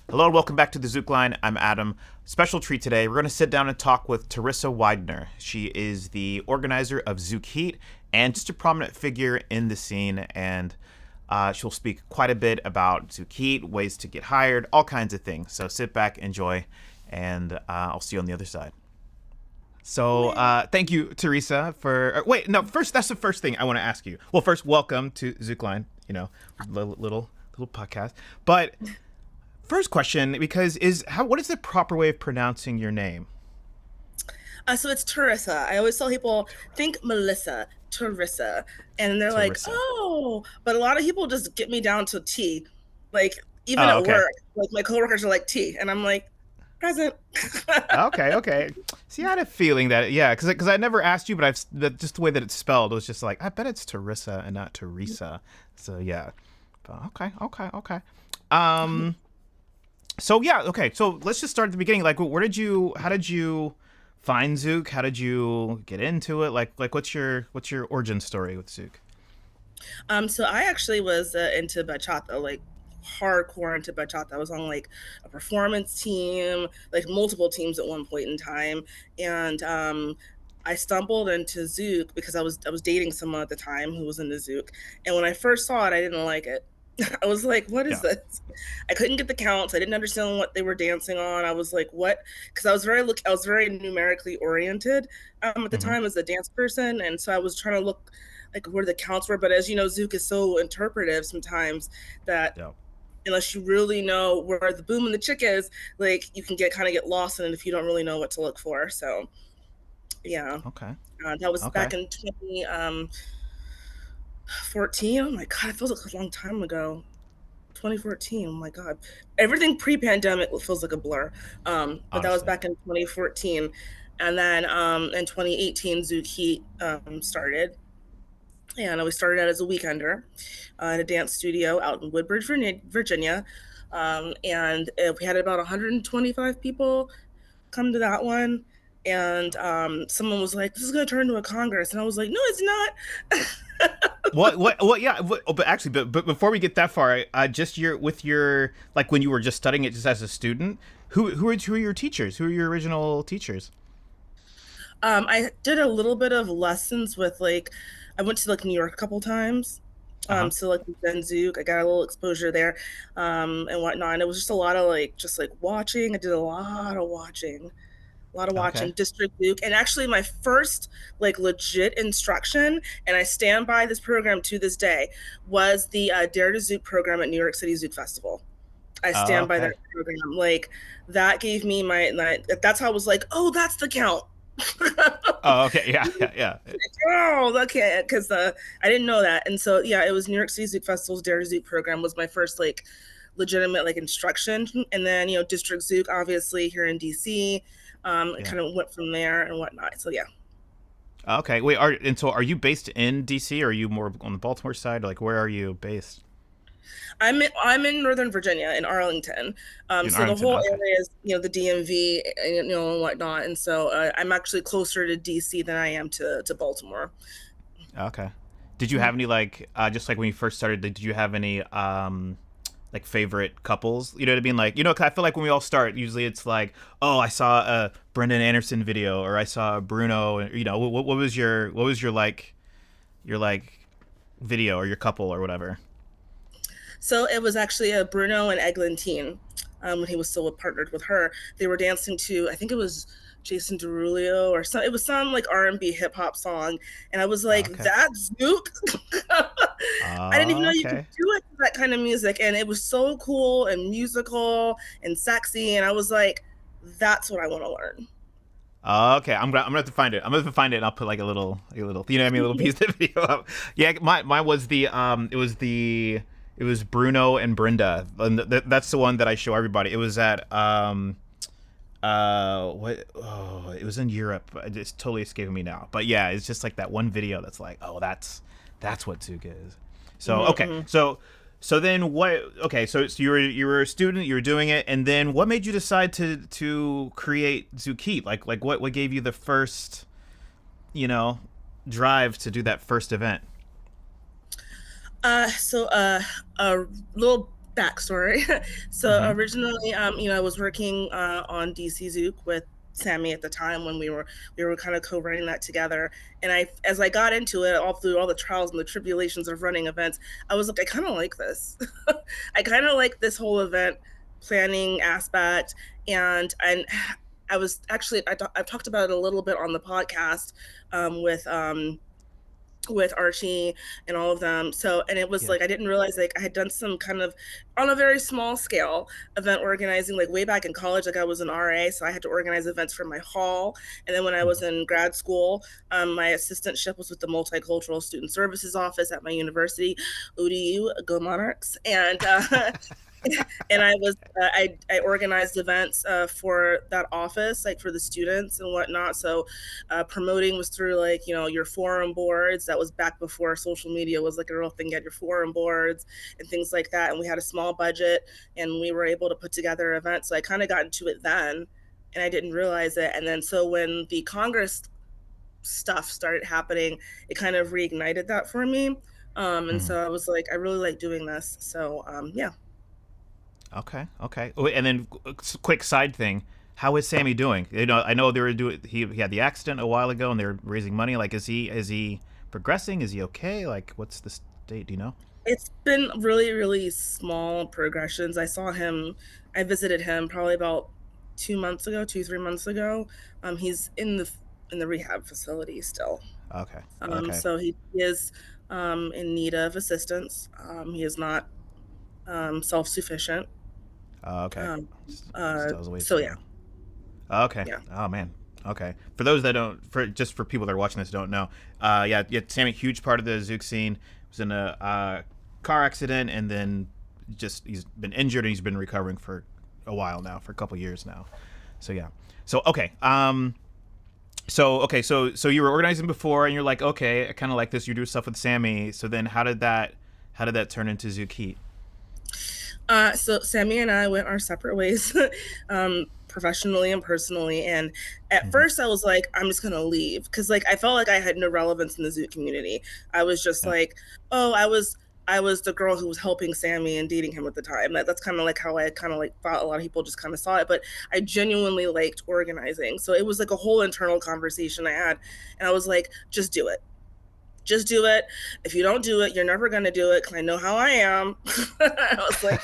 Hello and welcome back to the Zoukline. I'm Adam. Special treat today. We're going to sit down and talk with Terrisa Widener. She is the organizer of Zouk Heat and just a prominent figure in the scene. And she'll speak quite a bit about Zouk Heat, ways to get hired, all kinds of things. So sit back, enjoy, and I'll see you on the other side. So thank you, Terrisa, for... wait, no, first, that's the first thing I want to ask you. Well, first, welcome to Zoukline, little podcast. But... first question, because what is the proper way of pronouncing your name? So it's Terrisa. I always tell people, think Melissa, Terrisa. And they're like, Terrisa. oh, but a lot of people just get me down to T. Like, even Oh, at okay. work, like my coworkers are like T. And I'm like, present. Okay. See, I had a feeling that, yeah, because I never asked you, but just the way that it's spelled was just like, I bet it's Terrisa and not Teresa. So, yeah. But okay. So, yeah, okay. So, let's just start at the beginning. Like, how did you find Zouk? How did you get into it? Like, what's your origin story with Zouk? So I actually was into bachata, like hardcore into bachata. I was on like a performance team, like multiple teams at one point in time. And I stumbled into Zouk because I was dating someone at the time who was into Zouk. And when I first saw it, I didn't like it. I was like, what is Yeah. this? I couldn't get the counts. I didn't understand what they were dancing on. I was like, what? Because I was very numerically oriented at the Mm-hmm. time as a dance person, and so I was trying to look like where the counts were. But as you know, Zouk is so interpretive sometimes that Yeah. unless you really know where the boom and the chick is, like you can get lost in it if you don't really know what to look for. So yeah, Okay. that was Okay. back in 2014. Oh my god, it feels like a long time ago. 2014. Oh my god, everything pre-pandemic feels like a blur. But that was Honestly. back in 2014, and then in 2018, Zouk Heat started, and we started out as a weekender at a dance studio out in Woodbridge, Virginia. And we had about 125 people come to that one. And someone was like, "This is going to turn into a congress," and I was like, "No, it's not." What? Yeah. But actually, but before we get that far, just with your like when you were just studying it just as a student, who are your teachers? Who are your original teachers? I did a little bit of lessons with like, I went to like New York a couple times. Uh huh. So like Ben Zouk, I got a little exposure there, and whatnot. And it was just a lot of like just like watching. I did a lot of Okay. watching District Zouk, and actually my first like legit instruction, and I stand by this program to this day, was the Dare to Zouk program at New York City Zouk Festival. I stand by that Okay. program. Like that gave me that's how I was like, oh, that's the count. Oh, okay. Yeah. Oh, okay, because I didn't know that, and so yeah, it was New York City Zouk Festival's Dare to Zouk program was my first like legitimate like instruction, and then District Zouk obviously here in DC, it Yeah. kind of went from there and whatnot. So yeah, Okay. Wait. Are you based in DC or are you more on the Baltimore side? Like, where are you based? I'm in Northern Virginia in Arlington, In so the Arlington. whole Okay. area is the DMV and whatnot, and so I'm actually closer to DC than I am to Baltimore. Okay. Did you Mhm. have any like just like when you first started? Did you have any like favorite couples? You know what I mean? Like 'cause I feel like when we all start, usually it's like, oh, I saw a Brendan Anderson video or I saw a Bruno. What was your like video or your couple or whatever? So it was actually a Bruno and Eglantine, when he was still partnered with her. They were dancing to, I think it was Jason Derulo or some. It was some like R&B hip hop song, and I was like, Okay. "That's Zouk." I didn't even know you could Okay. do it to that kind of music, and it was so cool and musical and sexy, and I was like, "That's what I want to learn." Okay, I'm gonna have to find it. I'm gonna have to find it, and I'll put like you know what I mean, a little piece of video up. Yeah, mine was it was Bruno and Brenda, and that's the one that I show everybody. It was at what it was in Europe. It's totally escaping me now, but yeah, it's just like that one video that's like, oh, that's what Zuka is. So Mm-hmm, okay, mm-hmm. so then what? Okay, so you were a student, you were doing it, and then what made you decide to create Zouk Heat? Like what gave you the first you know drive to do that first event? So a little backstory. So Mm-hmm. originally, I was working on DC Zouk with Sammy at the time when we were kind of co-running that together. And as I got into it, all through all the trials and the tribulations of running events, I was like, I kind of like this. I kind of like this whole event planning aspect, and I was actually I've talked about it a little bit on the podcast with Archie and all of them. So, and it was Yeah. like I didn't realize like I had done some kind of on a very small scale event organizing like way back in college. Like I was an RA, so I had to organize events for my hall. And then when I was Mm-hmm. in grad school, my assistantship was with the Multicultural Student Services Office at my university. ODU, go Monarchs! And I was I organized events for that office, like for the students and whatnot. So promoting was through like your forum boards. That was back before social media was like a real thing. You had your forum boards and things like that, and we had a small budget, and we were able to put together events. So I kind of got into it then, and I didn't realize it. And then so when the Congress stuff started happening, it kind of reignited that for me. And Mm-hmm. so I was like, I really like doing this. So yeah. Okay. Okay. Oh, and then quick side thing. How is Sammy doing? I know they were doing. He had the accident a while ago, and they're raising money. Like, is he progressing? Is he okay? Like, what's the state? Do you know? It's been really, really small progressions. I visited him probably about 2 months ago, 3 months ago. He's in the rehab facility still. Okay. Okay. So he is in need of assistance. He is not self-sufficient. Okay. Um, Still has a ways to so yeah, go. Okay. yeah. Oh man. Okay. For those that don't, for people that are watching this don't know, yeah, yeah. Sammy, huge part of the Zouk scene, was in a car accident, and then just he's been injured and he's been recovering for a while now, for a couple years now. So yeah. So okay. So you were organizing before, and you're like, okay, I kind of like this. You do stuff with Sammy. So then, how did that turn into Zouk Heat? So Sammy and I went our separate ways, professionally and personally. And at Mm-hmm. first, I was like, I'm just gonna leave because like I felt like I had no relevance in the Zoot community. I was just Yeah. like, oh, I was the girl who was helping Sammy and dating him at the time. That's kind of like how I kind of like thought a lot of people just kind of saw it. But I genuinely liked organizing, so it was like a whole internal conversation I had, and I was like, just do it. If you don't do it, you're never going to do it because I know how I am. I was like,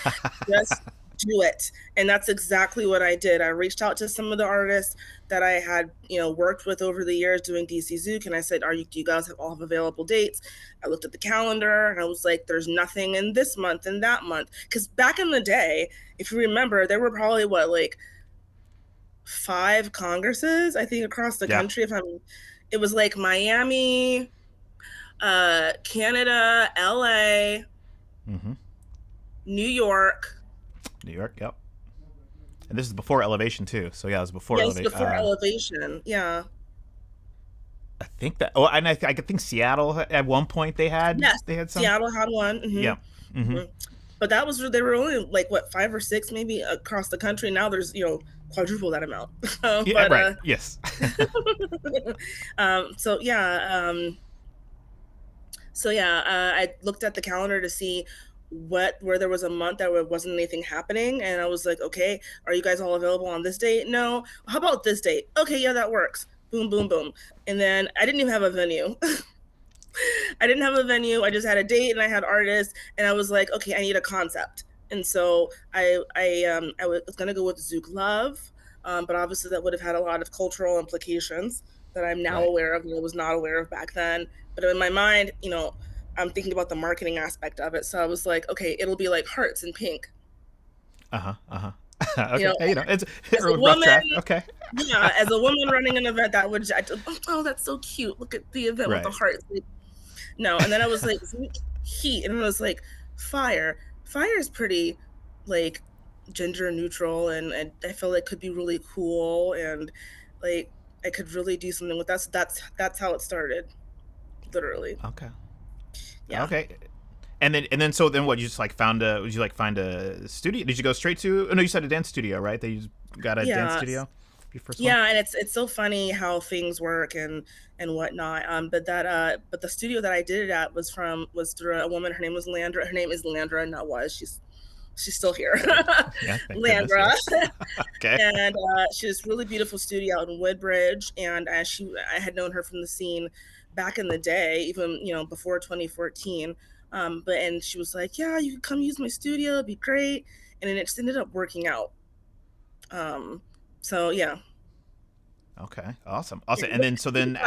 just do it. And that's exactly what I did. I reached out to some of the artists that I had, worked with over the years doing DC Zouk, and I said, do you guys all have available dates? I looked at the calendar and I was like, there's nothing in this month and that month. Because back in the day, if you remember, there were probably like 5 congresses, I think, across the Yeah. country. It was like Miami, Canada, LA, Mm-hmm. New York. New York. Yep. And this is before Elevation too. So yeah, it was before Yeah, it's Elevation. before Elevation. Yeah. I think that. Oh, and I think Seattle at one point Yes, they had some. Seattle had one. Yeah. Mm-hmm. But they were only like what 5 or 6 maybe across the country. Now there's quadruple that amount. Yeah. but Right. Yes. so yeah, I looked at the calendar to see where there was a month that wasn't anything happening, and I was like, okay, are you guys all available on this date? No. How about this date? Okay, yeah, that works. Boom, boom, boom. And then I didn't even have a venue. I didn't have a venue. I just had a date and I had artists, and I was like, okay, I need a concept. And so I was gonna go with Zouk Love, but obviously that would have had a lot of cultural implications that I'm now Right. aware of and I was not aware of back then. But in my mind, I'm thinking about the marketing aspect of it. So I was like, okay, it'll be like hearts and pink. Uh huh. Uh huh. You Okay. know, Hey, it's as a a rough woman, draft. Okay. yeah, as a woman running an event, oh, that's so cute. Look at the event with the Right. hearts. No, and then I was like heat, and I was like fire. Fire is pretty like gender neutral, and I feel like could be really cool, and like I could really do something with that. So that's how it started, literally. Okay. Yeah. Okay. And then so then what? You just like found a? Would you like find a studio? Did you go straight to? Oh no, you said a dance studio, right? That you just got a dance Yeah. studio for your first one. Yeah, and it's so funny how things work and whatnot. But the studio that I did it at was through a woman. Her name is Landra. Not was. She's still here. Yeah, thank goodness. Landra. Yes. Okay. And she has a really beautiful studio out in Woodbridge. And I had known her from the scene back in the day, even before 2014. And she was like, "Yeah, you can come use my studio. It'd be great." And then it just ended up working out. Um, so yeah, Okay. Awesome. Awesome. And then so yeah. then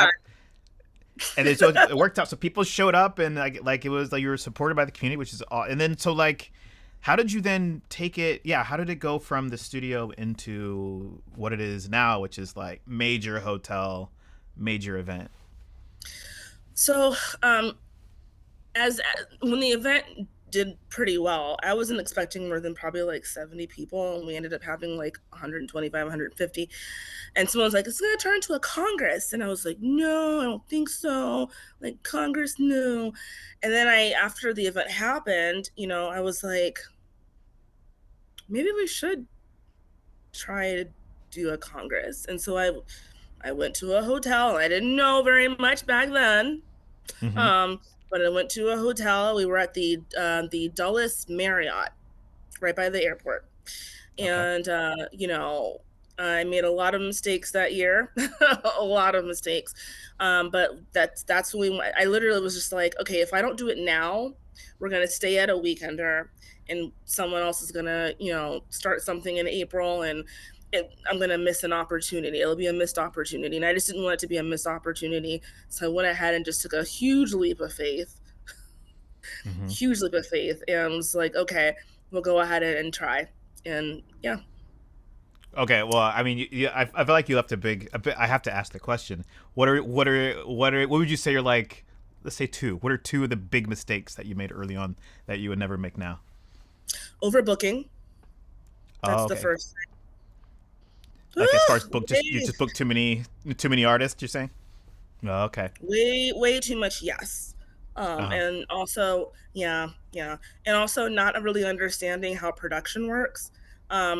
and then so it worked out. So people showed up and like it was like you were supported by the community, which is and then so like how did you then take it? Yeah, how did it go from the studio into what it is now, which is like major hotel, major event? So as when the event did pretty well, I wasn't expecting more than probably like 70 people, and we ended up having like 125, 150. And someone was like, "It's gonna turn into a Congress," and I was like, "No, I don't think so. Like Congress, no." And then after the event happened, I was like, maybe we should try to do a Congress. And so I went to a hotel. I didn't know very much back then. Mm-hmm. Um, but I went to a hotel. We were at the Dulles Marriott, right by the airport. Okay. And I made a lot of mistakes that year, a lot of mistakes. But that's when I literally was just like, okay, if I don't do it now, we're gonna stay at a weekender, and someone else is gonna start something in April, and I'm gonna miss an opportunity. It'll be a missed opportunity, and I just didn't want it to be a missed opportunity. So I went ahead and just took a huge leap of faith, Mm-hmm. huge leap of faith, and was like, okay, we'll go ahead and try. And yeah. Okay, well, I mean, I feel like you left a bit. I have to ask the question: what would you say are like, let's say two. What are two of the big mistakes that you made early on that you would never make now? Overbooking. Oh, That's the okay. first thing. Like as far as book, just you way, just booked too many artists. You're saying? Oh, okay. way too much yes. Uh huh. And also, yeah. And also not really understanding how production works.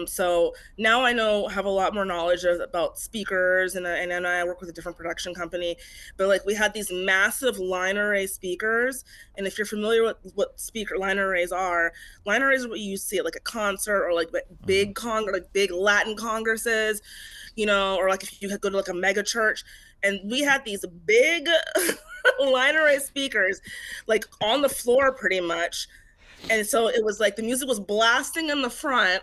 So now I have a lot more knowledge about speakers, and then I work with a different production company. But like we had these massive line array speakers, and if you're familiar with what speaker line arrays are, line arrays are what you see at like a concert, or like Mm-hmm. like big Latin congresses, or like if you go to like a mega church, and we had these big line array speakers like on the floor pretty much. And so it was like the music was blasting in the front,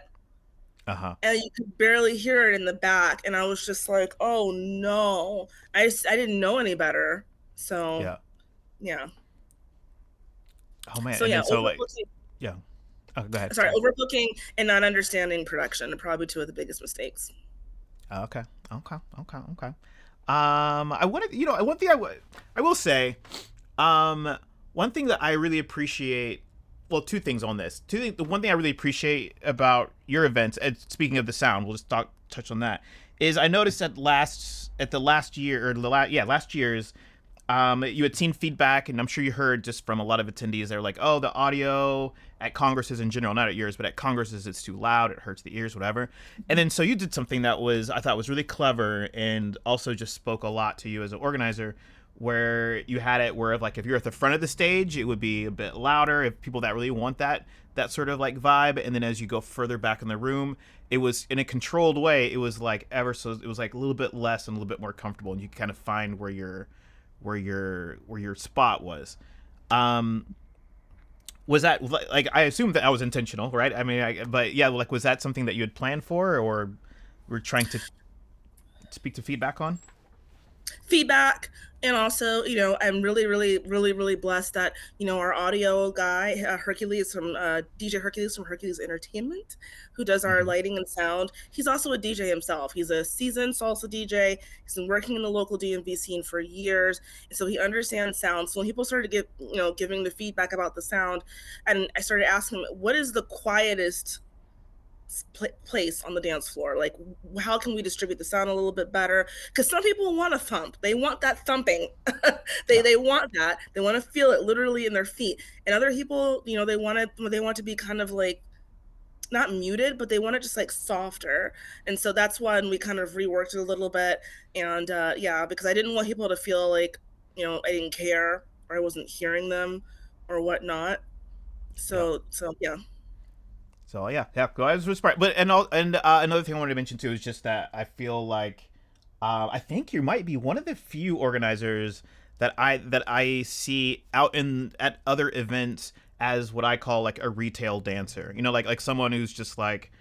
Uh huh. and you could barely hear it in the back. And I was just like, oh no. I didn't know any better. So Yeah. yeah. Oh man. So And yeah, then so like, overbooking, yeah. Oh, go ahead. sorry, Sorry. overbooking and not understanding production are probably two of the biggest mistakes. Okay. Okay. Okay. Okay. I wanted, one thing I will say, um, one thing that I really appreciate, well, two things on this. The one thing I really appreciate about your events, and speaking of the sound, we'll just touch on that, is I noticed at the last year or last year's, you had seen feedback, and I'm sure you heard just from a lot of attendees. They're like, "Oh, the audio at congresses in general, not at yours, but at congresses, it's too loud. It hurts the ears, whatever." And then so you did something that I thought was really clever, and also just spoke a lot to you as an organizer, where you had it where like if you're at the front of the stage, it would be a bit louder if people that really want that sort of like vibe, and then as you go further back in the room, it was in a controlled way. It was like it was like a little bit less and a little bit more comfortable, and you could kind of find where your spot was. Um, was that like I assume that was intentional, right? I mean, but yeah, like was that something that you had planned for, or were trying to speak to feedback on? Feedback. And also, I'm really blessed that our audio guy, Hercules from DJ Hercules from Hercules Entertainment, who does our Mm-hmm. lighting and sound. He's also a DJ himself. He's a seasoned salsa DJ. He's been working in the local DMV scene for years, and so he understands sound. So when people started giving the feedback about the sound, and I started asking him, what is the quietest place on the dance floor? Like, how can we distribute the sound a little bit better? Because some people want to thump, they want that thumping. they Yeah. they want that, they want to feel it literally in their feet. And other people, they want to be kind of like not muted, but they want it just like softer. And so that's when we kind of reworked it a little bit. And yeah, because I didn't want people to feel like I didn't care, or I wasn't hearing them or whatnot. Yeah. So yeah. So yeah, yeah. I was surprised. But another thing I wanted to mention too is just that I feel like I think you might be one of the few organizers that I see out in at other events as what I call like a retail dancer. Like someone who's just like,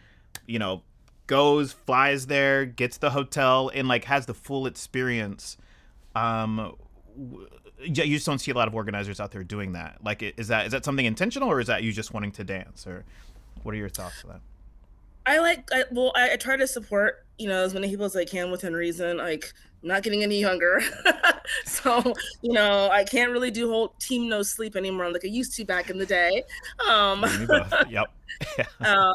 you know, goes, flies there, gets the hotel, and like has the full experience. Yeah, you just don't see a lot of organizers out there doing that. Like, is that something intentional, or is that you just wanting to dance, or what are your thoughts on that? I try to support, as many people as I can within reason. Like, I'm not getting any younger. So, I can't really do whole team no sleep anymore like I used to back in the day. Um, You and me both. Yep. Yeah.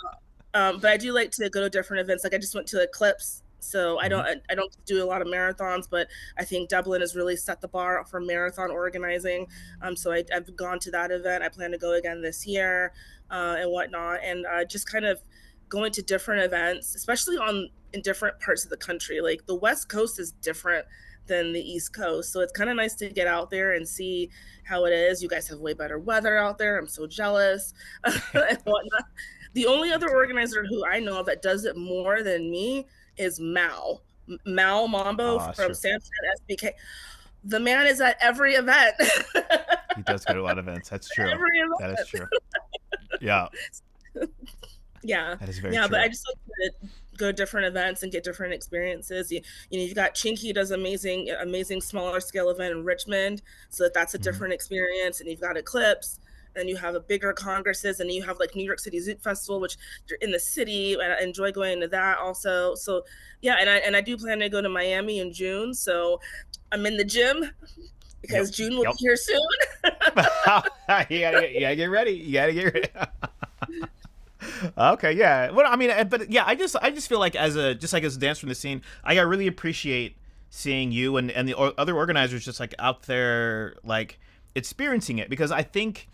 uh, but I do like to go to different events. Like I just went to Eclipse. So I Hmm. don't I don't do a lot of marathons, but I think Dublin has really set the bar for marathon organizing. So I've gone to that event. I plan to go again this year, and whatnot, and just kind of going to different events, especially on in different parts of the country. Like the West Coast is different than the East Coast, so it's kind of nice to get out there and see how it is. You guys have way better weather out there. I'm so jealous and whatnot. The only Me other too. organizer who I know of that does it more than me is Mao. Mao Mambo Oh, that's from true. San Fran SBK. The man is at every event. He does go to a lot of events. That's true. Every That is event. true. Yeah, Yeah. that is very Yeah, but I true. just like to go to different events and get different experiences. You've got Chinky does amazing smaller scale event in Richmond, so that's a Hmm. different experience. And you've got Eclipse, and you have a bigger congresses, and you have like New York City Zouk Festival, which you're in the city, and I enjoy going to that also. So yeah, and I do plan to go to Miami in June, so I'm in the gym Yep. because June will be Yep. here soon. You gotta get ready. You gotta get ready. Okay, yeah. Well, I mean, but yeah, I just feel like as a dance from the scene, I really appreciate seeing you and the other organizers just like out there like experiencing it, because I think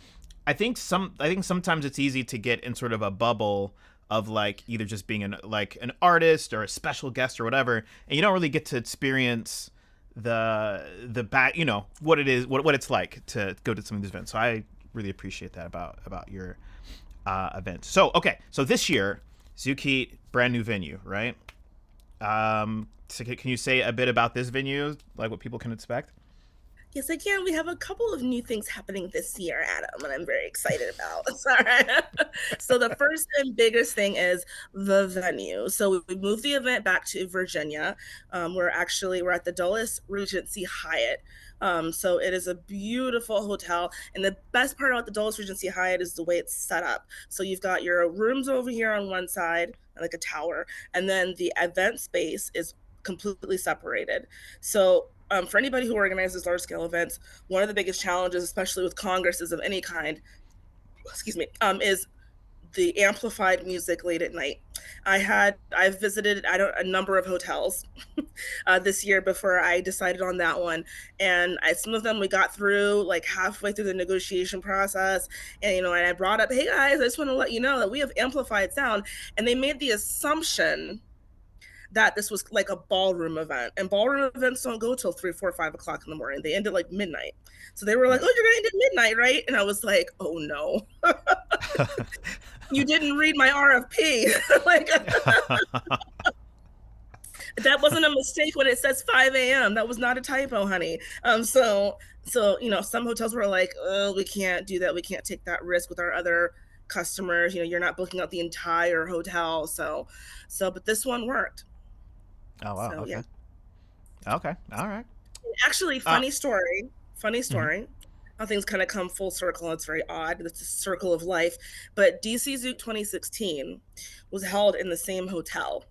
sometimes it's easy to get in sort of a bubble of like either just being an artist or a special guest or whatever, and you don't really get to experience the back, what it is, what it's like to go to some of these events. So I really appreciate that about your events. So okay, so this year, Zouk Heat, brand new venue, right? So can you say a bit about this venue, like what people can expect? Yes, I can. We have a couple of new things happening this year, Adam, and I'm very excited about. Sorry. So the first and biggest thing is the venue. So we moved the event back to Virginia. We're at the Dulles Regency Hyatt. So it is a beautiful hotel, and the best part about the Dulles Regency Hyatt is the way it's set up. So you've got your rooms over here on one side, like a tower, and then the event space is completely separated. So for anybody who organizes large scale events, one of the biggest challenges, especially with congresses of any kind, excuse me, is the amplified music late at night. I've visited a number of hotels this year before I decided on that one, and some of them we got through like halfway through the negotiation process, and and I brought up, hey guys, I just want to let you know that we have amplified sound, and they made the assumption that this was like a ballroom event, and ballroom events don't go till 3, 4, 5 o'clock in the morning. They end at like midnight. So they were like, Right. "Oh, you're gonna end at midnight, right?" And I was like, "Oh no, you didn't read my RFP." Like that wasn't a mistake when it says 5 a.m. That was not a typo, honey. So some hotels were like, "Oh, we can't do that. We can't take that risk with our other customers. You're not booking out the entire hotel." But this one worked. Oh wow. So yeah. Okay. Okay. All right. Actually, Uh. funny story. Funny Mhm. story. How things kind of come full circle. It's very odd. It's a circle of life. But DC Zouk 2016 was held in the same hotel.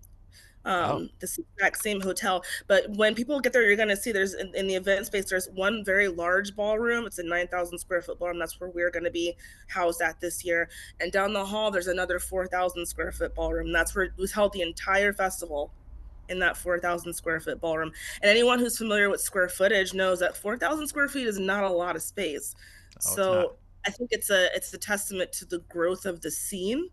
Oh. This exact same hotel. But when people get there, you're going to see there's in the event space, there's one very large ballroom. It's a 9,000 square foot ballroom. That's where we're going to be housed at this year. And down the hall, there's another 4,000 square foot ballroom. That's where it was held the entire festival, in that 4,000 square foot ballroom. And anyone who's familiar with square footage knows that 4,000 square feet is not a lot of space. Oh, it's not. So I think it's a testament to the growth of the scene,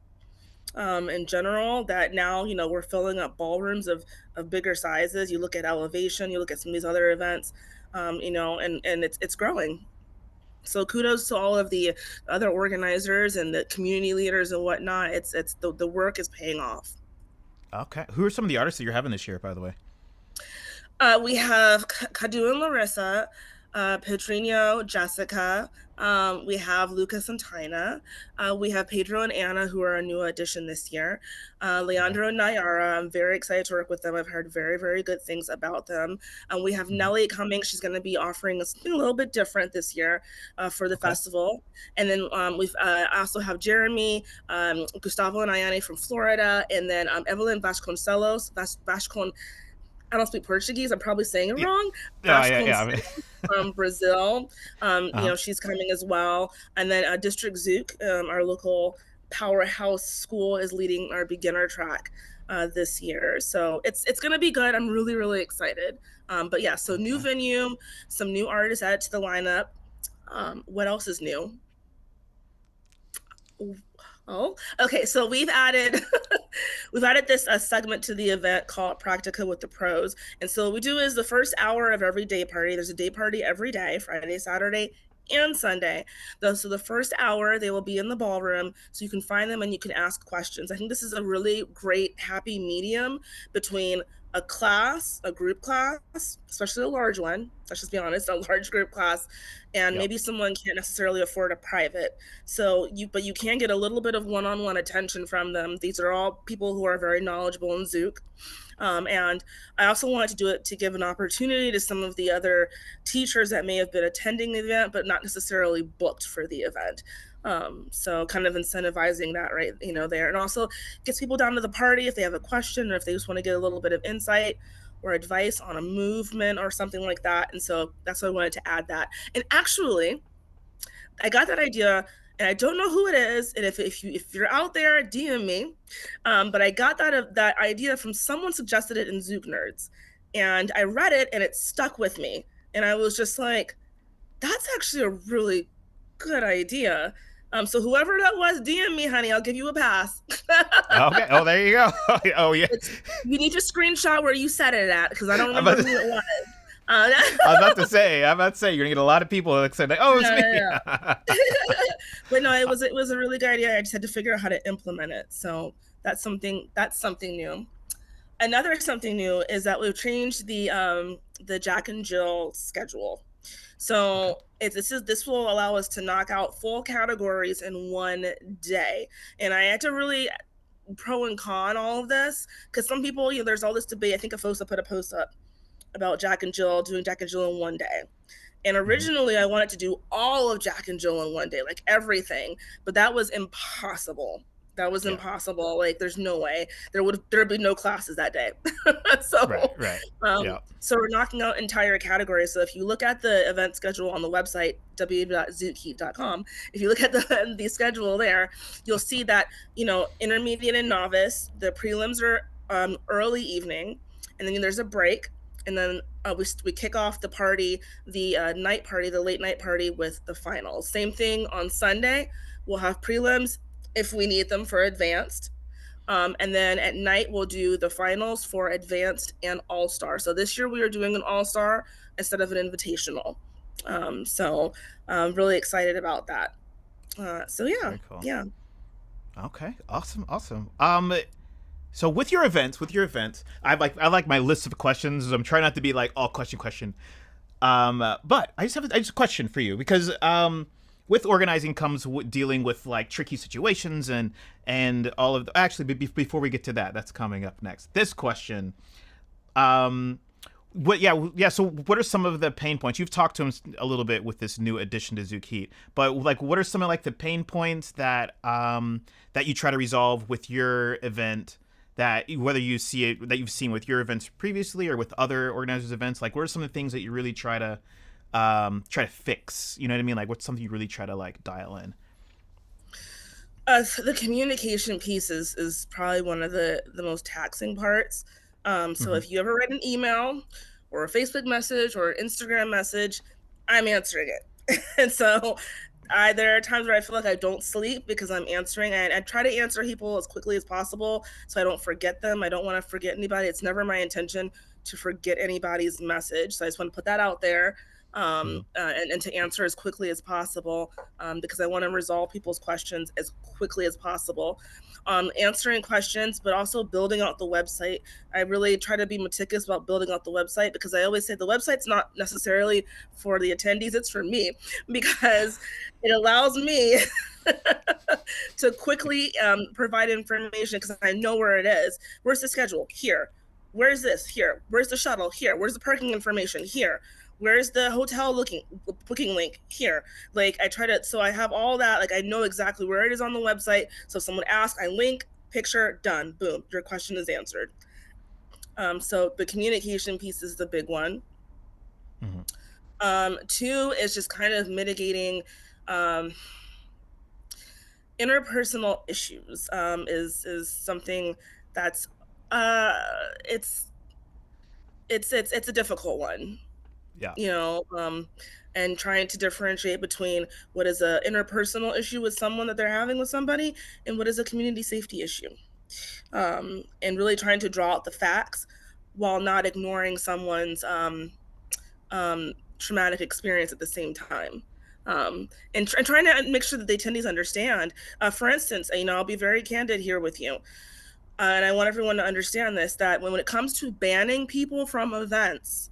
in general, that now we're filling up ballrooms of bigger sizes. You look at Elevation, you look at some of these other events, and it's growing. So kudos to all of the other organizers and the community leaders and whatnot. It's the work is paying off. Okay. Who are some of the artists that you're having this year, by the way? We have Kadu and Larissa, Pedrinho, Jessica. We have Lucas and Tina. We have Pedro and Anna, who are a new addition this year. Okay. Leandro and Nayara. I'm very excited to work with them. I've heard very, very good things about them. We have Hmm. Nelly coming. She's going to be offering us something a little bit different this year for the Okay. festival. And then I also have Jeremy, Gustavo and Ayane from Florida, and then Evelyn Vasconcelos, I don't speak Portuguese. I'm probably saying it Yeah. wrong. Yeah. Vasconcelos Yeah. from Brazil. Uh-huh. She's coming as well. And then District Zouk, our local powerhouse school, is leading our beginner track this year. So it's going to be good. I'm really, really excited. But yeah, so new Okay. venue, some new artists added to the lineup. What else is new? Oh, okay. So we've added we've added this segment to the event called Practica with the Pros. And so what we do is the first hour of every day party. There's a day party every day, Friday, Saturday, and Sunday. So the first hour they will be in the ballroom, so you can find them and you can ask questions. I think this is a really great happy medium between a class, a group class, especially a large one. Let's just be honest, a large group class, and Yep. maybe someone can't necessarily afford a private. But you can get a little bit of one-on-one attention from them. These are all people who are very knowledgeable in Zouk. And I also wanted to do it to give an opportunity to some of the other teachers that may have been attending the event, but not necessarily booked for the event. So kind of incentivizing that right, there, and also gets people down to the party if they have a question or if they just want to get a little bit of insight or advice on a movement or something like that. And so that's why I wanted to add that. And actually, I got that idea, and I don't know who it is. And if you're out there, DM me. But I got that idea from someone suggested it in Zouk Nerds, and I read it, and it stuck with me. And I was just like, that's actually a really good idea. So whoever that was, DM me, honey. I'll give you a pass. Okay. Oh, there you go. Oh, yeah. It's You need to screenshot where you said it at because I don't I'm remember about who to, it was. Uh, I was about to say. I'm about to say you're gonna get a lot of people that say, like, "Oh, it's yeah, me." yeah, yeah. But no, it was a really good idea. I just had to figure out how to implement it. So that's something new. Another something new is that we've changed the Jack and Jill schedule. Okay. So this will allow us to knock out full categories in one day. And I had to really pro and con all of this because some people, there's all this debate. I think a Fosa put a post up about Jack and Jill doing Jack and Jill in one day. And Hmm. originally, I wanted to do all of Jack and Jill in one day, like everything, but that was impossible. That was Yeah. impossible. Like, there's no way there'd be no classes that day. Right. so, Right. Yeah. so we're knocking out entire categories. So if you look at the event schedule on the website www.zoukheat.com, if you look at the schedule there, you'll see that intermediate and novice, the prelims are early evening, and then there's a break, and then we kick off the party, the night party, the late night party with the finals. Same thing on Sunday. We'll have prelims if we need them for advanced. And then at night, we'll do the finals for advanced and all star. So this year, we are doing an all star instead of an invitational. So I'm really excited about that. So yeah, Very cool. yeah. Okay. Awesome. Awesome. So with your events, I like my list of questions. I'm trying not to be like all question. But I just a question for you because with organizing comes dealing with like tricky situations and all of actually before we get to that, that's coming up next. This question, um, yeah. So what are some of the pain points? You've talked to him a little bit with this new addition to Zouk Heat, but like what are some of like the pain points that you try to resolve with your event? That whether you see it that you've seen with your events previously or with other organizers' events, like what are some of the things that you really try to fix? You know what I mean? Like what's something you really try to like dial in? The communication piece is probably one of the most taxing parts. So Mm-hmm. if you ever write an email or a Facebook message or an Instagram message, I'm answering it. And so there are times where I feel like I don't sleep because I'm answering, and I try to answer people as quickly as possible so I don't forget them. I don't want to forget anybody. It's never my intention to forget anybody's message. So I just want to put that out there. Mhm. and to answer as quickly as possible, because I want to resolve people's questions as quickly as possible. Answering questions, but also building out the website. I really try to be meticulous about building out the website, because I always say the website's not necessarily for the attendees, it's for me, because it allows me to quickly provide information, because I know where it is. Where's the schedule? Here. Where's this? Here. Where's the shuttle? Here. Where's the parking information? Here. Where's the hotel booking link? Here. Like, I try to, so I have all that. Like, I know exactly where it is on the website. So if someone asks, I link, picture, done, boom, your question is answered. So the communication piece is the big one. Mhm. Two is just kind of mitigating um, interpersonal issues. Is something that's uh, it's it's a difficult one, Yeah. you know, and trying to differentiate between what is a interpersonal issue with someone that they're having with somebody, and what is a community safety issue, and really trying to draw out the facts while not ignoring someone's traumatic experience at the same time. And trying to make sure that the attendees understand. For instance, I'll be very candid here with you, and I want everyone to understand this, that when it comes to banning people from events,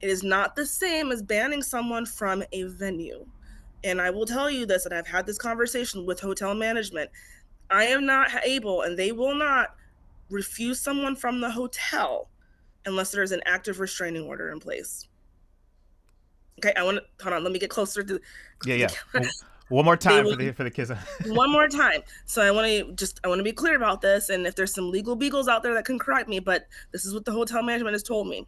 it is not the same as banning someone from a venue. And I will tell you this, and I've had this conversation with hotel management. I am not able, and they will not refuse someone from the hotel unless there is an active restraining order in place. Okay, I want to hold on. Let me get closer to. Yeah. Yeah. Well, one more They time will, for the kids. one more time. So I want to be clear about this, and if there's some legal beagles out there that can correct me, but this is what the hotel management has told me.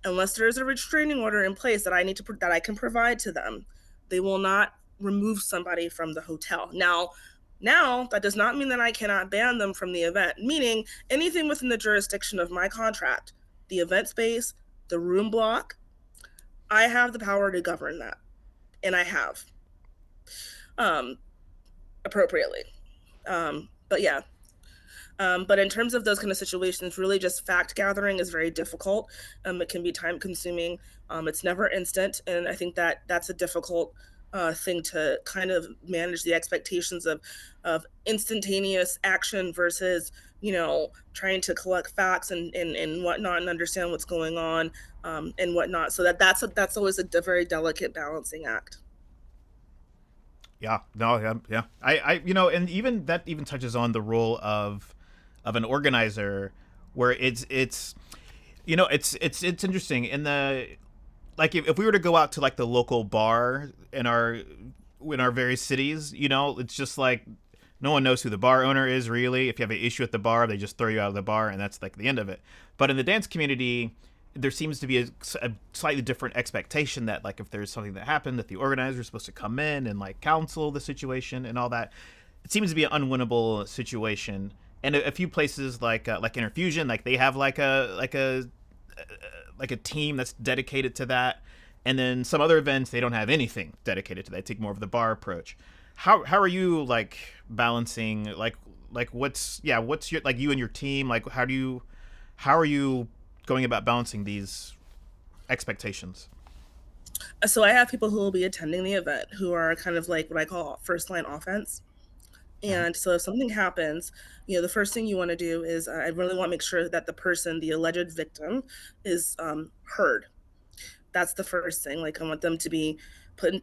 Unless there is a restraining order in place that I can provide to them, they will not remove somebody from the hotel. Now that does not mean that I cannot ban them from the event, meaning anything within the jurisdiction of my contract, the event space, the room block, I have the power to govern that, and I have, um, appropriately. But yeah, but in terms of those kind of situations, really just fact gathering is very difficult. It can be time consuming. It's never instant. And I think that that's a difficult thing to kind of manage the expectations of instantaneous action versus, trying to collect facts and whatnot, and understand what's going on, and whatnot. So that's always a very delicate balancing act. Yeah, no, yeah, yeah. And even that even touches on the role of an organizer, where it's interesting in the, like, if we were to go out to like the local bar in our various cities, it's just like no one knows who the bar owner is really. If you have an issue at the bar, they just throw you out of the bar, and that's like the end of it. But in the dance community, there seems to be a slightly different expectation that, like, if there's something that happened, that the organizer is supposed to come in and like counsel the situation and all that. It seems to be an unwinnable situation. And a few places like Interfusion, like they have like a team that's dedicated to that. And then some other events, they don't have anything dedicated to that. They take more of the bar approach. How are you like balancing what's your, like, you and your team, like how are you going about balancing these expectations? So I have people who will be attending the event who are kind of like what I call first line offense. Uh-huh. And so if something happens, the first thing you want to do is, I really want to make sure that the person, the alleged victim, is heard. That's the first thing. Like, I want them to be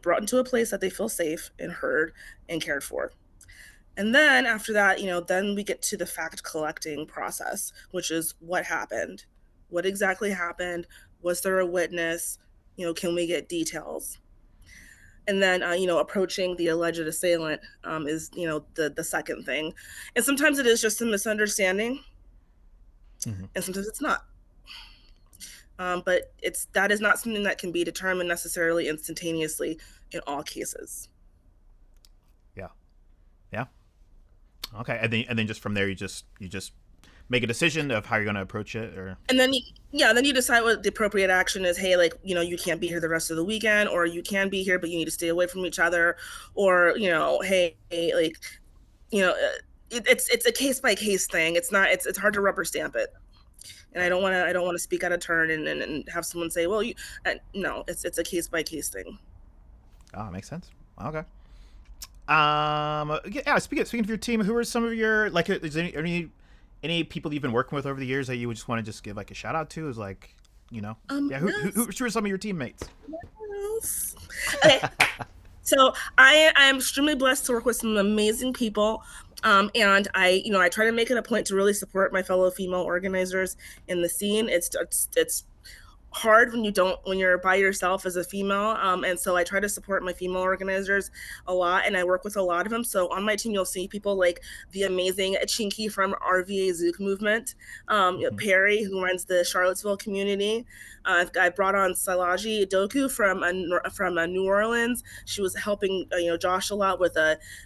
brought into a place that they feel safe and heard and cared for. And then after that, then we get to the fact collecting process, which is what happened, what exactly happened, was there a witness, can we get details? And then approaching the alleged assailant, is the second thing. And sometimes it is just a misunderstanding, Mm-hmm. and sometimes it's not. But that is not something that can be determined necessarily instantaneously in all cases. Yeah. Yeah. Okay. And then just from there, you just make a decision of how you're going to approach it, or. And then yeah, then you decide what the appropriate action is. Hey, like, you can't be here the rest of the weekend, or you can be here but you need to stay away from each other, or hey, like, it's a case by case thing. It's not, it's hard to rubber stamp it. And I don't want to speak out of turn and have someone say, well, no, it's a case by case thing. Oh, makes sense. Okay. Yeah. Speaking of your team, who are some of your like? Is there any people you've been working with over the years that you would just want to just give like a shout out to? Is like, yeah. Yes. Who are some of your teammates? Yes. Okay. So I am extremely blessed to work with some amazing people. And I try to make it a point to really support my fellow female organizers in the scene. It's hard when you're by yourself as a female, and so I try to support my female organizers a lot, and I work with a lot of them. So on my team you'll see people like the amazing Chinky from RVA Zouk movement, Mm-hmm. Perry, who runs the Charlottesville community. I brought on Salaji Doku from New Orleans. She was helping Josh a lot with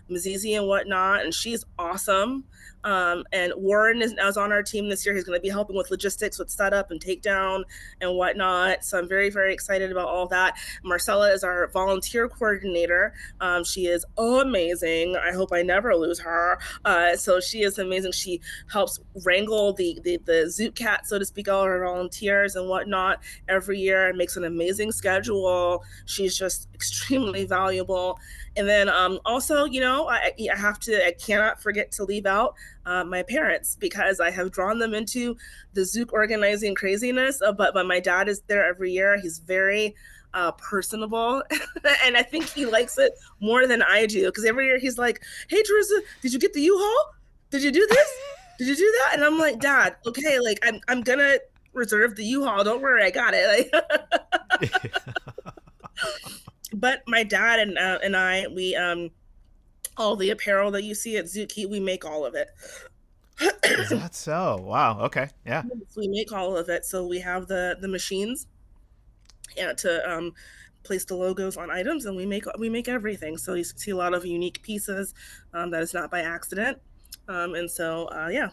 Mazizi and whatnot, and she's awesome. And Warren is on our team this year. He's going to be helping with logistics, with setup and takedown and whatnot. So I'm very, very excited about all that. Marcella is our volunteer coordinator. She is amazing. I hope I never lose her. So she is amazing. She helps wrangle the Zouk cat, so to speak, all our volunteers and whatnot every year, and makes an amazing schedule. She's just extremely valuable. And then also, I cannot forget to leave out my parents, because I have drawn them into the Zouk organizing craziness. But my dad is there every year. He's very personable, and I think he likes it more than I do, because every year he's like, "Hey, Terrisa, did you get the U-Haul? Did you do this? Did you do that?" And I'm like, "Dad, okay, like I'm gonna reserve the U-Haul. Don't worry, I got it." Like, but my dad and I, we all the apparel that you see at Zouk Heat, we make all of it. Is that so? Wow. Okay. Yeah. We make all of it. So we have the machines, to place the logos on items, and we make everything. So you see a lot of unique pieces, that is not by accident. And so yeah.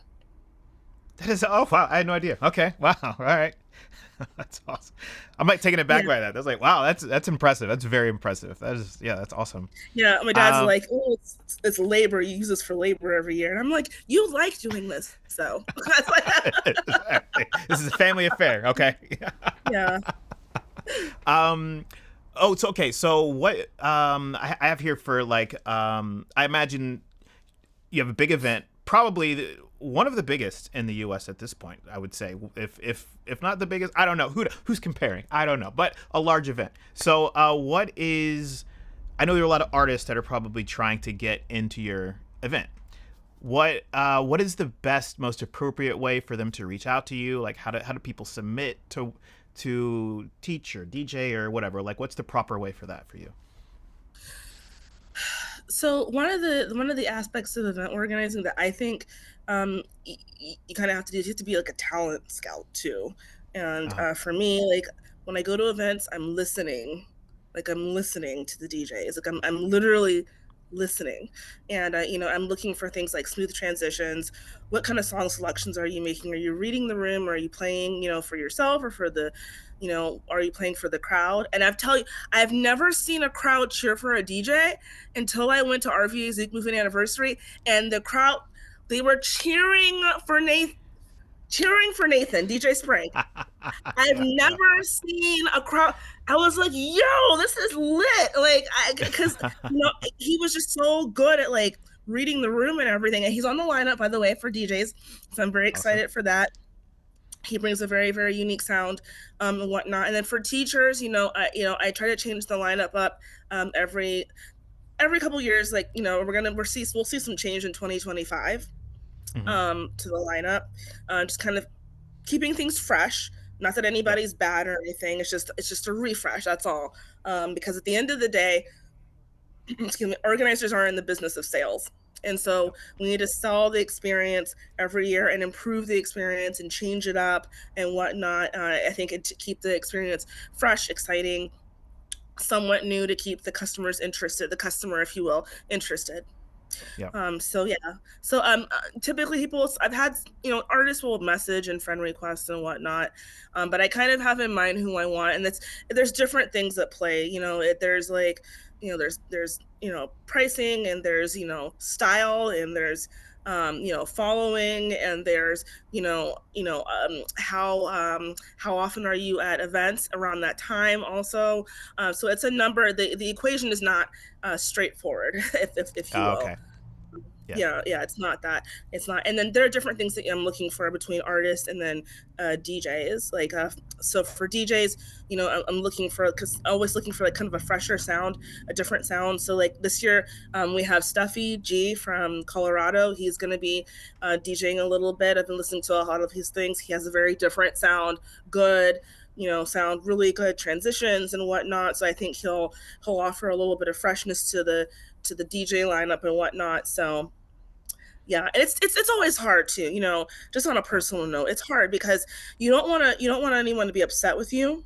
That is. Oh wow. I had no idea. Okay. Wow. All right. That's awesome. I'm like taken aback Yeah. by that. That's like wow. That's impressive. That's very impressive. That is. Yeah. That's awesome. Yeah, my dad's Um. like, "Oh, it's labor. You use this for labor every year," and I'm like, "You like doing this, so." This is a family affair. Okay. Yeah. um. Oh, it's okay. So what? I have here for like. I imagine you have a big event, probably one of the biggest in the U.S. at this point. I would say, if not the biggest, I don't know who's comparing. I don't know, but a large event. So, what is? I know there are a lot of artists that are probably trying to get into your event. What is the best, most appropriate way for them to reach out to you? Like, how do people submit to teach or DJ or whatever? Like, what's the proper way for that for you? So one of the aspects of event organizing that I think you kind of have to do is you have to be like a talent scout too. And Uh, for me, like when I go to events, I'm listening, like I'm listening to the DJs, like I'm literally listening, and I'm looking for things like smooth transitions. What kind of song selections are you making? Are you reading the room? Or are you playing, for yourself or for the, are you playing for the crowd? And I've never seen a crowd cheer for a DJ until I went to RVA Zouk Movement Anniversary, and the crowd, they were cheering for Nathan, DJ Spring. I've never seen a crowd. I was like, "Yo, this is lit!" Like, because he was just so good at like reading the room and everything. And he's on the lineup, by the way, for DJs, so I'm very awesome. excited for that. He brings a very, very unique sound, and whatnot. And then for teachers, I try to change the lineup up every couple years. Like, we'll see some change in 2025, Hmm. to the lineup, just kind of keeping things fresh. Not that Yep. anybody's bad or anything. It's just a refresh. That's all. Because at the end of the day, excuse me, organizers are in the business of sales. And so Yep. we need to sell the experience every year and improve the experience and change it up and whatnot. I think to keep the experience fresh, exciting, somewhat new, to keep the customers interested, the customer, if you will, interested. Yep. So yeah. So typically I've had, artists will message and friend requests and whatnot. But I kind of have in mind who I want, and there's different things at play. There's like, there's pricing, and there's style, and there's following, and there's how often are you at events around that time also. So it's a number. The equation is not straightforward, if you Oh, will. okay. Yeah. Yeah, it's not that. It's not. And then there are different things that I'm looking for between artists and then DJs. Like, so for DJs, I'm looking for, because always looking for like kind of a fresher sound, a different sound. So like this year, we have Stuffy G from Colorado. He's going to be DJing a little bit. I've been listening to a lot of his things. He has a very different sound, good, sound really good transitions and whatnot. So I think he'll offer a little bit of freshness to the DJ lineup and whatnot. So yeah, and it's always hard too, just on a Yeah. personal note. It's hard because you don't want anyone to be upset with you,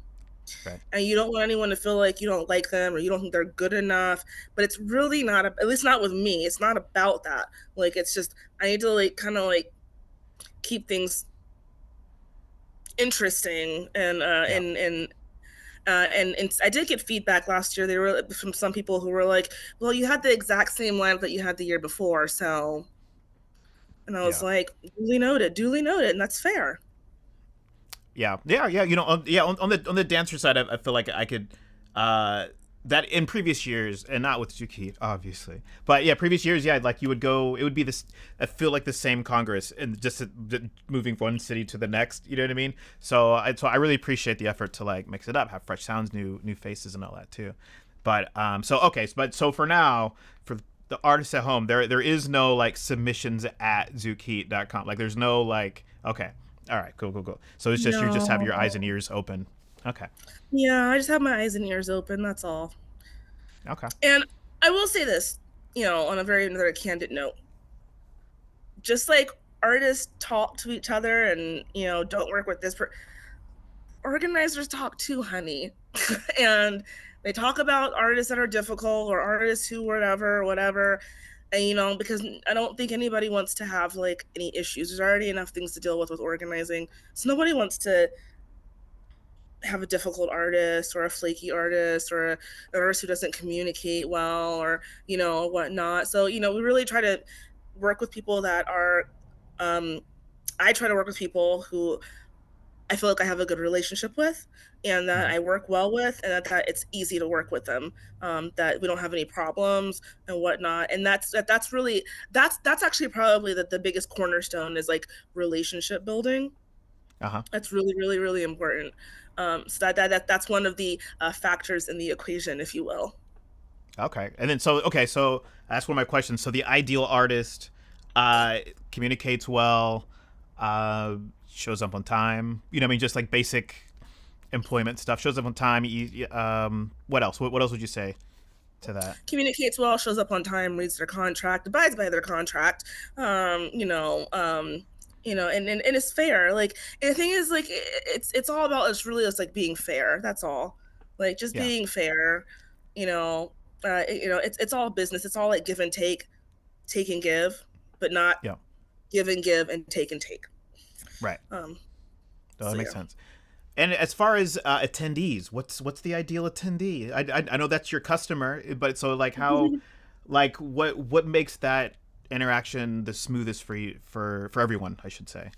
Right. and you don't want anyone to feel like you don't like them or you don't think they're good enough. But it's really not, at least not with me. It's not about that. Like, it's just I need to like kind of like keep things interesting, Yeah. and I did get feedback last year. They were from some people who were like, "Well, you had the exact same lineup that you had the year before," so. And I was Yeah. like, duly noted, and that's fair. Yeah, yeah, yeah. On the dancer side, I feel like I could, uh, that in previous years, and not with Zouk Heat, obviously, but yeah, previous years, yeah, like you would go, it would be this. I feel like the same Congress, and just moving from one city to the next. You know what I mean? So I really appreciate the effort to like mix it up, have fresh sounds, new faces, and all that too. But so okay, but for now, for the artists at home, there is no like submissions at zoukheat.com. Like there's no like okay. All right, cool. So it's just you just have your eyes and No. ears open. Okay. Yeah, I just have my eyes and ears open, that's all. Okay. And I will say this, on a very another candid note. Just like artists talk to each other and, don't work with organizers talk too, honey. And they talk about artists that are difficult or artists who whatever. And, because I don't think anybody wants to have like any issues. There's already enough things to deal with organizing. So nobody wants to have a difficult artist or a flaky artist or an artist who doesn't communicate well or whatnot. So we really try to work with people that are um I try to work with people who I feel like I have a good relationship with and that Mm-hmm. I work well with, and that it's easy to work with them, that we don't have any problems and whatnot. And that's really that's actually probably the biggest cornerstone is like relationship building. Uh huh. That's really, really, really important. So that's one of the factors in the equation, if you will. Okay. And then so that's one of my questions. So the ideal artist, uh, communicates well, uh, shows up on time. You know, what I mean, just like basic employment stuff. Shows up on time. What else? What else would you say to that? Communicates well, shows up on time, reads their contract, abides by their contract. And it's fair. Like, and the thing is, like, it's all about, it's really just like being fair. That's all. Like, just Yeah. being fair. You know, it's all business. It's all like give and take and give, but not Yeah. give and take. Right. Um, Oh, that so makes yeah. sense. And as far as attendees, what's the ideal attendee? I know that's your customer, but so like how, like what makes that interaction the smoothest for you for everyone? I should say.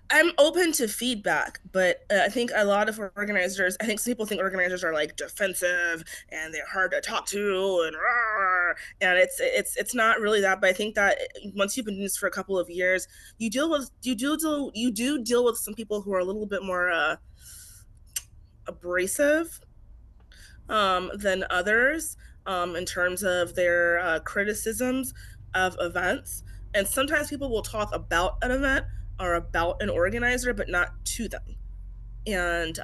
I'm open to feedback, but I think a lot of organizers, I think some people think organizers are like defensive and they're hard to talk to and rah, and it's not really that. But I think that once you've been doing this for a couple of years, you do deal with some people who are a little bit more abrasive than others in terms of their criticisms of events. And sometimes people will talk about an event or about an organizer, but not to them. And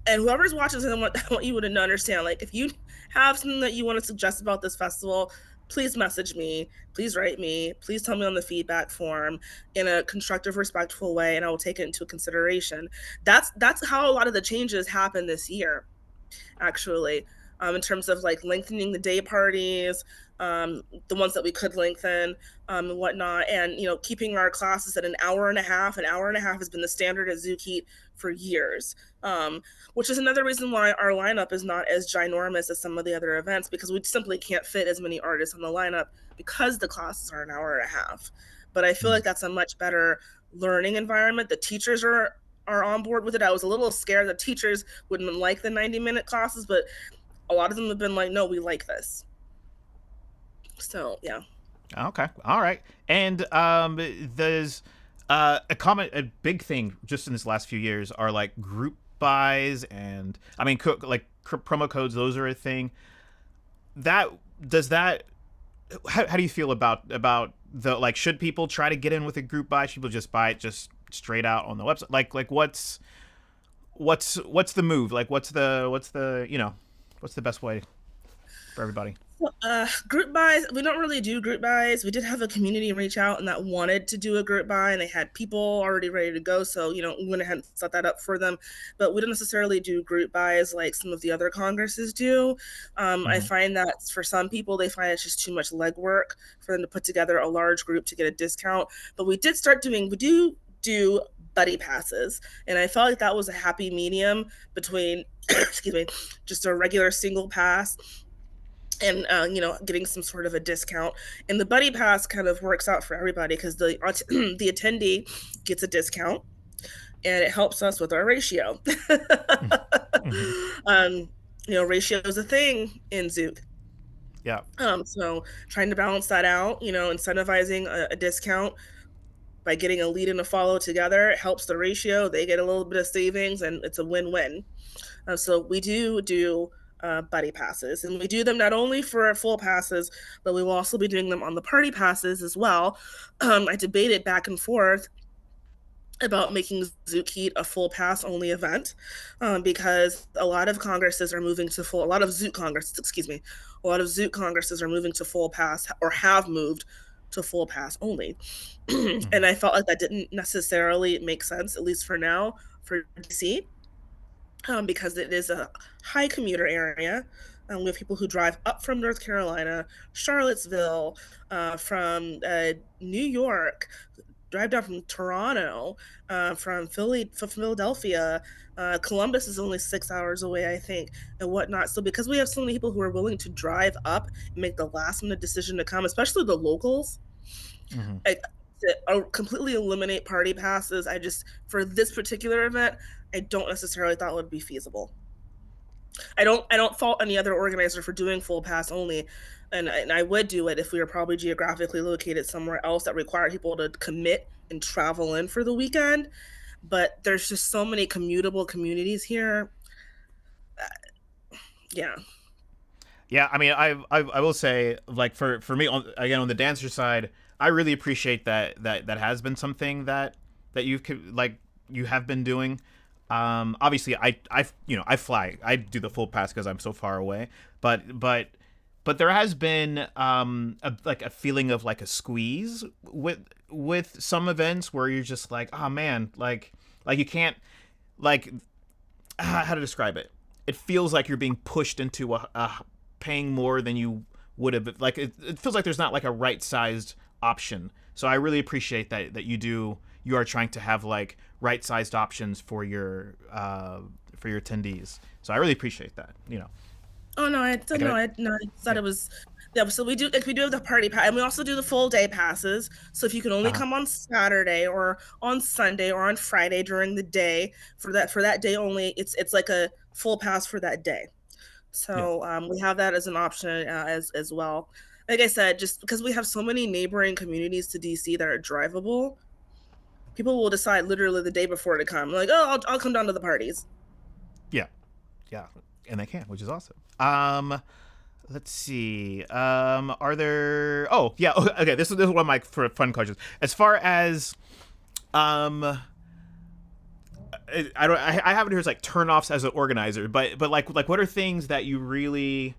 whoever's watching this, I want you to understand, like, if you have something that you want to suggest about this festival, please message me, please write me, please tell me on the feedback form in a constructive, respectful way, and I will take it into consideration. That's how a lot of the changes happen this year, actually, in terms of like lengthening the day parties, the ones that we could lengthen, and whatnot, and keeping our classes at an hour and a half. An hour and a half has been the standard at Zouk Heat for years, which is another reason why our lineup is not as ginormous as some of the other events, because we simply can't fit as many artists on the lineup because the classes are an hour and a half. But I feel Mm. like that's a much better learning environment. The teachers are on board with it. I was a little scared that teachers wouldn't like the 90-minute classes, but a lot of them have been like, no, we like this. So yeah. Okay. All right. And there's a big thing just in this last few years are like group buys, and I mean, promo codes. Those are a thing. That does that. How do you feel about the like? Should people try to get in with a group buy? Should people just buy it just straight out on the website? Like what's the move? Like what's the what's the best way for everybody? Group buys, we don't really do group buys. We did have a community reach out and that wanted to do a group buy, and they had people already ready to go. So, we went ahead and set that up for them. But we don't necessarily do group buys like some of the other congresses do. I Mm-hmm. find that for some people, they find it's just too much legwork for them to put together a large group to get a discount. But we do buddy passes. And I felt like that was a happy medium between, excuse me, just a regular single pass and getting some sort of a discount. And the buddy pass kind of works out for everybody because the attendee gets a discount and it helps us with our ratio. Mm-hmm. um, ratio is a thing in Zouk. Yeah. So trying to balance that out, incentivizing a discount by getting a lead and a follow together, it helps the ratio. They get a little bit of savings and it's a win-win. So we do buddy passes, and we do them not only for full passes, but we will also be doing them on the party passes as well. I debated back and forth about making Zouk Heat a full pass only event because a lot of congresses are moving to full. A lot of Zouk congresses, excuse me, a lot of Zouk congresses are moving to full pass or have moved to full pass only, Mm-hmm. and I felt like that didn't necessarily make sense, at least for now, for DC because it is a high commuter area. We have people who drive up from North Carolina, Charlottesville, from New York, drive down from Toronto, from Philadelphia. Columbus is only 6 hours away, I think, and whatnot. So because we have so many people who are willing to drive up and make the last minute decision to come, especially the locals, Mm-hmm. I to completely eliminate party passes. I just for this particular event, I don't necessarily thought would be feasible. I don't fault any other organizer for doing full pass only, and I would do it if we were probably geographically located somewhere else that required people to commit and travel in for the weekend. But there's just so many commutable communities here. Yeah. Yeah, I mean, I will say, like, for me, on the dancer side, I really appreciate that has been something that you have been doing. Obviously, I fly, I do the full pass because I'm so far away, but there has been like a feeling of like a squeeze with some events where you're just like, oh man, like you can't, like, how to describe it. It feels like you're being pushed into a paying more than you would have. Like it feels like there's not like a right sized option. So I really appreciate that you are trying to have like right sized options for your attendees. So I really appreciate that. Oh no, I don't I know. got I thought yeah. it was yeah. So we do have the party pass, and we also do the full day passes. So if you can only Uh huh. come on Saturday or on Sunday or on Friday during the day for that day only, it's like a full pass for that day. Yeah. So we have that as an option as well. Like I said, just because we have so many neighboring communities to DC that are drivable, people will decide literally the day before to come. Like, oh, I'll come down to the parties. Yeah. Yeah. And they can, which is awesome. Let's see. Are there? Oh, yeah. Okay. This is one of my fun questions. As far as I don't. I have it here as like turnoffs as an organizer, but like what are things that you really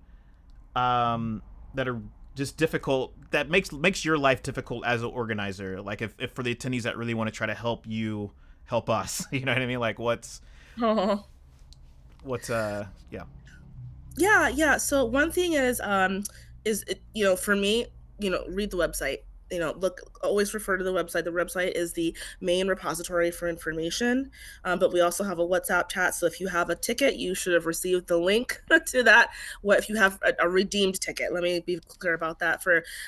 that are just difficult that makes your life difficult as an organizer? Like if for the attendees that really want to try to help you help us, you know what I mean? Like what's yeah. Yeah, yeah. So one thing is for me, read the website. look, always refer to the website. The website is the main repository for information, but we also have a WhatsApp chat. So if you have a ticket, you should have received the link to that. What if you have a redeemed ticket? Let me be clear about that.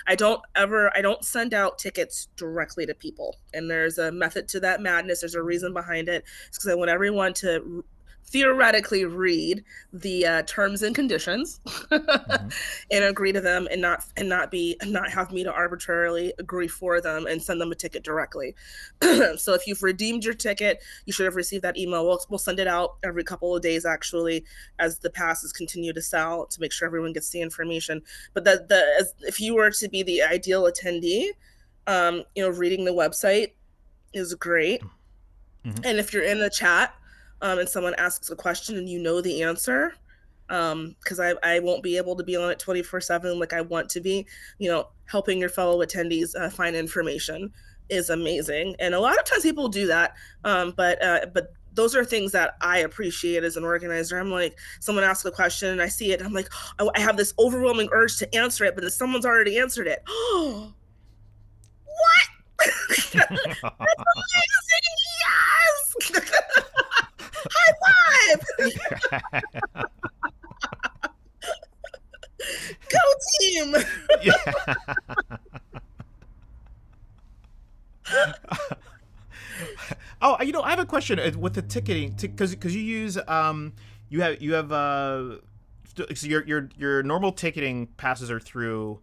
I don't send out tickets directly to people, and there's a method to that madness. There's a reason behind it. It's because I want everyone to theoretically read the terms and conditions Mm-hmm. and agree to them, and not have me to arbitrarily agree for them and send them a ticket directly. So if you've redeemed your ticket, you should have received that email. We'll send it out every couple of days, actually, as the passes continue to sell, to make sure everyone gets the information. But if you were to be the ideal attendee, reading the website is great. Mm-hmm. And if you're in the chat, and someone asks a question and you know the answer, because I won't be able to be on it 24/7 like I want to be, helping your fellow attendees find information is amazing. And a lot of times people do that, but those are things that I appreciate as an organizer. I'm like, someone asks a question and I see it, I'm like, I have this overwhelming urge to answer it, but then someone's already answered it. Oh, what? That's amazing! Yes! High five! Go team! Yeah. Oh, I have a question with the ticketing, because you use you have so your normal ticketing passes are through,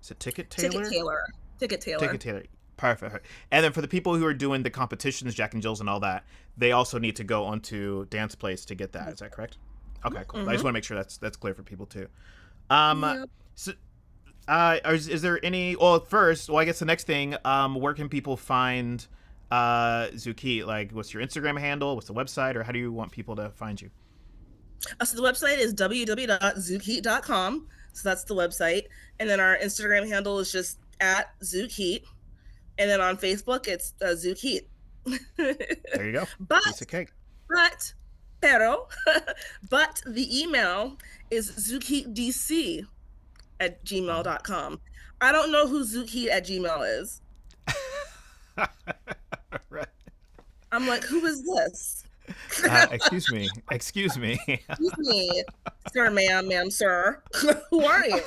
is it Ticket Ticket Tailor? Tailor. Ticket Ticket Tailor. Tailor. Perfect. And then for the people who are doing the competitions, Jack and Jills and all that, they also need to go onto Dance Place to get that. Is that correct? Okay, cool. I just want to make sure that's clear for people too. Yep. So, is there any? Well, first, I guess the next thing, where can people find Zouk Heat? Like, what's your Instagram handle? What's the website, or how do you want people to find you? So the website is www.zoukheat.com. So that's the website. And then our Instagram handle is just at Zouk Heat. And then on Facebook, it's Zouk Heat. There you go. but, Piece of cake. but, pero, but the email is zoukheatdc@gmail.com. I don't know who zoukheat at Gmail is. Right. I'm like, who is this? Excuse me. Excuse me. Excuse me, sir, ma'am, sir. Who are you?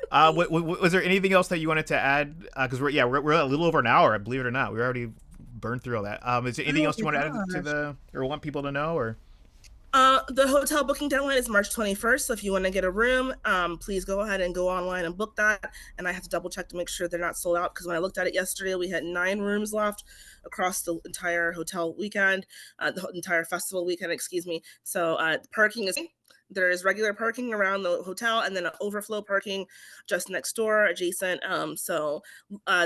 Was there anything else that you wanted to add? Because we're a little over an hour. Believe it or not, we already burned through all that. Is there anything Oh else you my want to add to gosh. or want people to know, or? The hotel booking deadline is March 21st. So if you want to get a room, please go ahead and go online and book that. And I have to double check to make sure they're not sold out, because when I looked at it yesterday, we had 9 rooms left across the entire hotel weekend, the entire festival weekend, excuse me. So parking is, there is regular parking around the hotel, and then an overflow parking just next door, adjacent.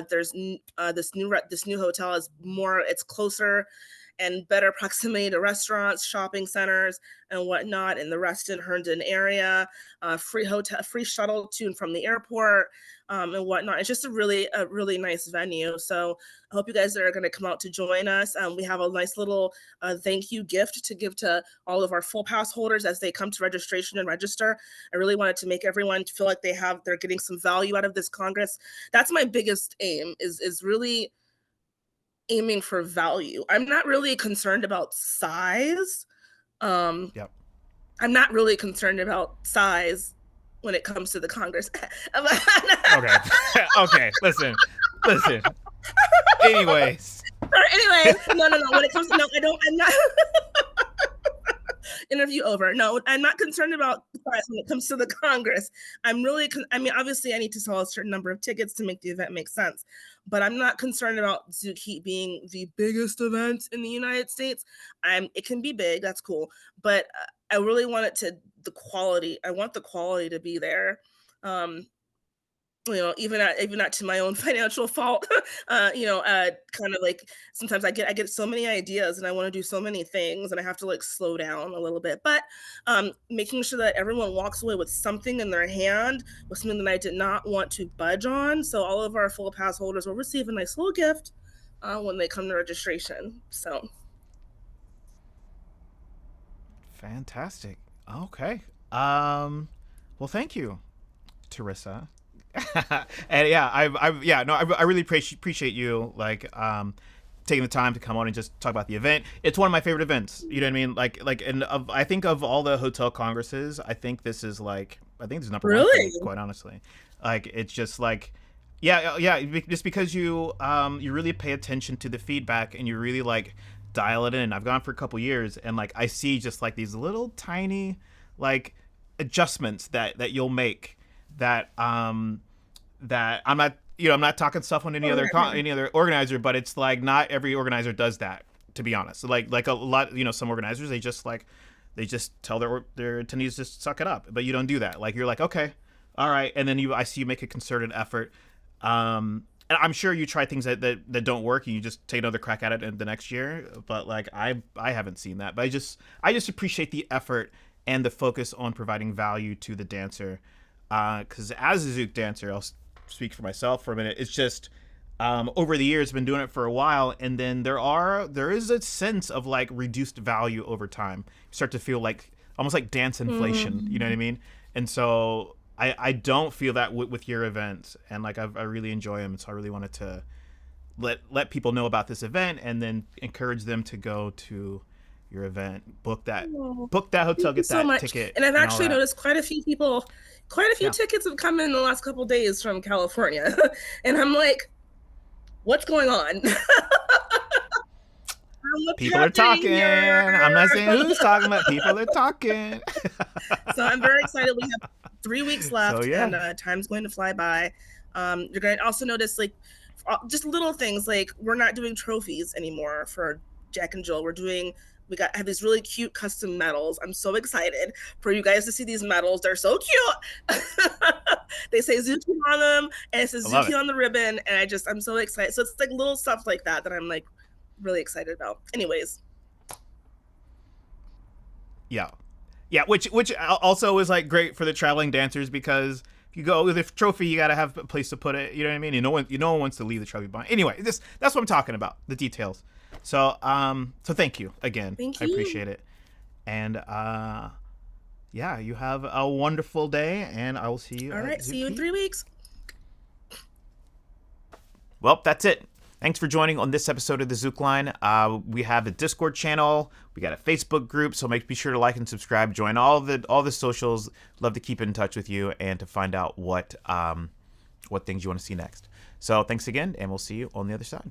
There's this new hotel is more, it's closer and better proximity to restaurants, shopping centers, and whatnot in the Reston Herndon area. Free shuttle to and from the airport, and whatnot. It's just a really nice venue. So I hope you guys are going to come out to join us. We have a nice little thank you gift to give to all of our full pass holders as they come to registration and register. I really wanted to make everyone feel like they're getting some value out of this Congress. That's my biggest aim, is really aiming for value. I'm not really concerned about size. Um, Yep. I'm not really concerned about size when it comes to the Congress. Okay. Okay. Listen. Anyways. Anyway, no. When it comes to, no, I don't. I'm not. Interview over. No, I'm not concerned about size when it comes to the Congress. I mean, obviously, I need to sell a certain number of tickets to make the event make sense, but I'm not concerned about Zouk Heat being the biggest event in the United States. It can be big, that's cool, but I really want it to, the quality. I want the quality to be there. Um, even not to my own financial fault. Kind of like, sometimes I get so many ideas and I want to do so many things, and I have to like slow down a little bit. But making sure that everyone walks away with something in their hand, with something that I did not want to budge on. So all of our full pass holders will receive a nice little gift when they come to registration. So Fantastic. Okay. Well, thank you. Terrisa. And yeah, I really appreciate you like taking the time to come on and just talk about the event. It's one of my favorite events. You know what I mean? And I think of all the hotel congresses, I think this is number one for me, Really? quite honestly. Like it's just like, just because you really pay attention to the feedback and you really like dial it in. I've gone for a couple years and like I see just like these little tiny like adjustments that you'll make that that I'm not talking stuff on any other organizer, but it's like not every organizer does that, to be honest. Like a lot, some organizers they just tell their attendees just suck it up, but you don't do that. Like you're like, okay, all right, and then I see you make a concerted effort. And I'm sure you try things that don't work and you just take another crack at it in the next year. But like I haven't seen that. But I just appreciate the effort and the focus on providing value to the dancer. Because as a Zouk dancer, I'll speak for myself for a minute. It's just over the years, I've been doing it for a while, and then there is a sense of like reduced value over time. You start to feel like almost like dance inflation. You know what I mean? And so I don't feel that with your events, and like I really enjoy them. So I really wanted to let people know about this event, and then encourage them to go to your event, book that hotel, get that ticket. And I've actually that. noticed quite a few tickets have come in the last couple of days from California, and I'm like, what's going on? People are talking. Here? I'm not saying who's talking, but people are talking. So I'm very excited. We have 3 weeks left, and time's going to fly by. You're going to also notice like just little things like we're not doing trophies anymore for Jack and Jill. We have these really cute custom medals. I'm so excited for you guys to see these medals. They're so cute. They say Zouk Heat on them, and it says Zouk Heat on the ribbon, and I'm so excited. So it's like little stuff like that I'm like really excited about. Anyways. Yeah, which also is like great for the traveling dancers, because if you go with a trophy, you gotta have a place to put it. You know what I mean? And no one wants to leave the trophy behind. Anyway, that's what I'm talking about, the details. So thank you again. Thank you. I appreciate it. And you have a wonderful day, and I will see you. All right, see you in 3 weeks. Well, that's it. Thanks for joining on this episode of the Zoukline. We have a Discord channel. We got a Facebook group, so be sure to like and subscribe. Join all the socials. Love to keep in touch with you and to find out what things you want to see next. So thanks again, and we'll see you on the other side.